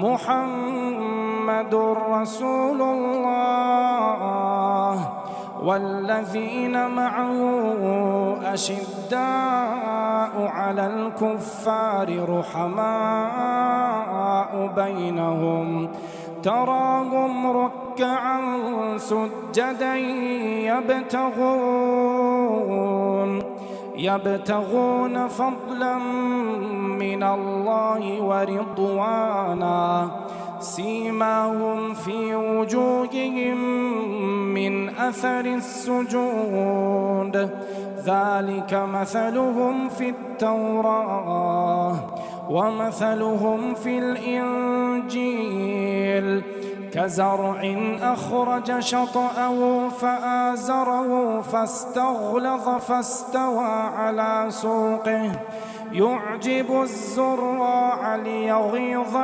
محمد رسول الله والذين معه أشداء على الكفار رحماء بينهم تراهم ركعا سجدا يبتغون فضلا من الله ورضوانا سيماهم في وجوههم من أثر السجود ذلك مثلهم في التوراة ومثلهم في الإنجيل كزرع أخرج شطأه فآزره فاستغلظ فاستوى على سوقه يعجب الزراع ليغيظ